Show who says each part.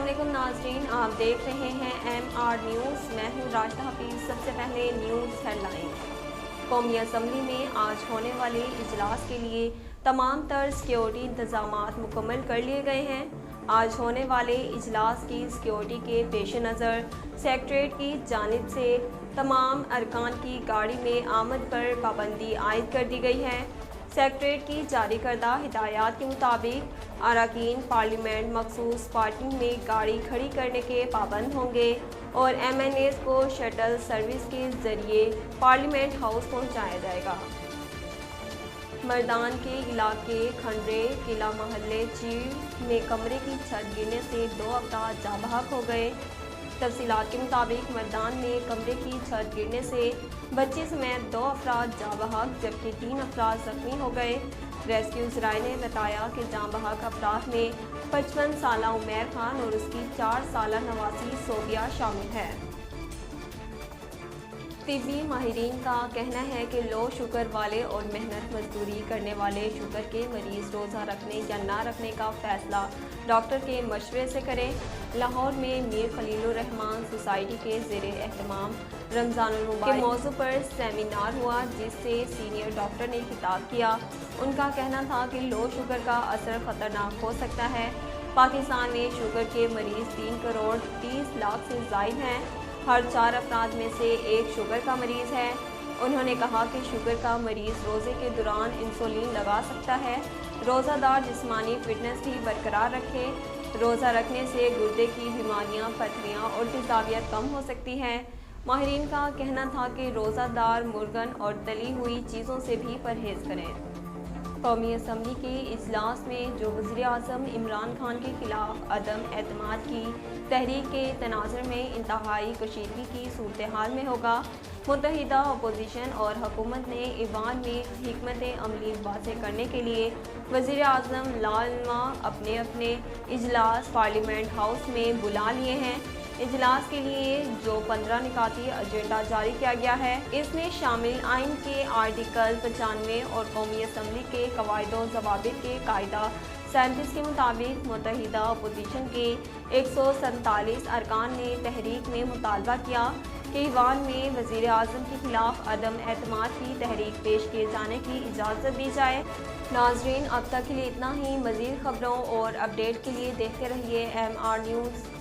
Speaker 1: अस्सलामुअलैकुम नाज़रीन, आप देख रहे हैं MR न्यूज़। मैं हूँ राशिदा हफीज़। सबसे पहले न्यूज़ हेडलाइन। कौमी असम्बली में आज होने वाले इजलास के लिए तमाम तर सिक्योरिटी इंतजामात मुकम्मल कर लिए गए हैं। आज होने वाले इजलास की सिक्योरिटी के पेश नज़र सेक्रेटरीट की जानिब से तमाम अरकान की गाड़ी में आमद पर पाबंदी आयद कर दी गई है। सेक्रेटरीट की जारी करदा हिदायत के मुताबिक अरकान पार्लियामेंट मखसूस पार्किंग में गाड़ी खड़ी करने के पाबंद होंगे और MNAs को शटल सर्विस के जरिए पार्लियामेंट हाउस पहुंचाया जाएगा। मर्दान के इलाके खंडरे किला महल्ले चीड़ में कमरे की छत गिरने से 2 अफराद जाँ बहक हो गए। तफसीलात के मुताबिक मर्दान में कमरे की छत गिरने से बच्चे समेत 2 अफराद जाँ बहक जबकि 3 अफराद जख्मी हो गए। रेस्क्यू ज़राए ने बताया कि जाँ बहक अफराद में 55 साला उमैर खान और उसकी 4 साला नवासी सोबिया शामिल है। तिब्बी माहिरीन का कहना है कि लो शुगर वाले और मेहनत मजदूरी करने वाले शुगर के मरीज रोज़ा रखने या ना रखने का फैसला डॉक्टर के मशवरे से करें। लाहौर में मीर खलीलुर रहमान सोसाइटी के ज़ेरे एहतमाम रमज़ानुल मुबारक के मौजू पर सेमिनार हुआ जिससे सीनियर डॉक्टर ने खिताब किया। उनका कहना था कि लो शुगर का असर ख़तरनाक हो सकता है। पाकिस्तान में शुगर के मरीज़ 3 करोड़ 30 लाख से ज़ायद हैं। हर 4 अफराद में से एक शुगर का मरीज़ है। उन्होंने कहा कि शुगर का मरीज़ रोज़े के दौरान इंसुलिन लगा सकता है। रोज़ादार जिस्मानी फिटनेस भी बरकरार रखे। रोज़ा रखने से गुर्दे की बीमारियां, पथरियां और तेज़ाबियत कम हो सकती है। माहिरीन का कहना था कि रोज़ादार मुर्गन और तली हुई चीज़ों से भी परहेज़ करें। कौमी असम्बली के इजलास में जो वज़ीर आज़म इमरान खान के खिलाफ अदम एतमाद की तहरीक के तनाज़ुर में इंतहाई कशीदगी की सूरत हाल में होगा। मुत्तहिदा अपोजिशन और हुकूमत ने ईवान में हिकमत अमली वाज़ेह करने के लिए वज़ीर आज़म लालमा अपने अपने इजलास पार्लियामेंट हाउस में बुला लिए हैं। इजलास के लिए जो 15 निकाती एजेंडा जारी किया गया है इसमें शामिल आइन के आर्टिकल 95 और कौमी असम्बली के कवायदो ज़वाबित के कायदा 37 के मुताबिक मुत्तहिदा अपोजिशन के 147 अरकान ने तहरीक में मुतालबा किया कि ईवान में वज़ीर आज़म के खिलाफ अदम एतमाद की तहरीक पेश किए जाने की इजाज़त दी जाए। नाज़रीन, अब तक के लिए इतना ही। मज़ीद खबरों और अपडेट के लिए देखते रहिए MR न्यूज़।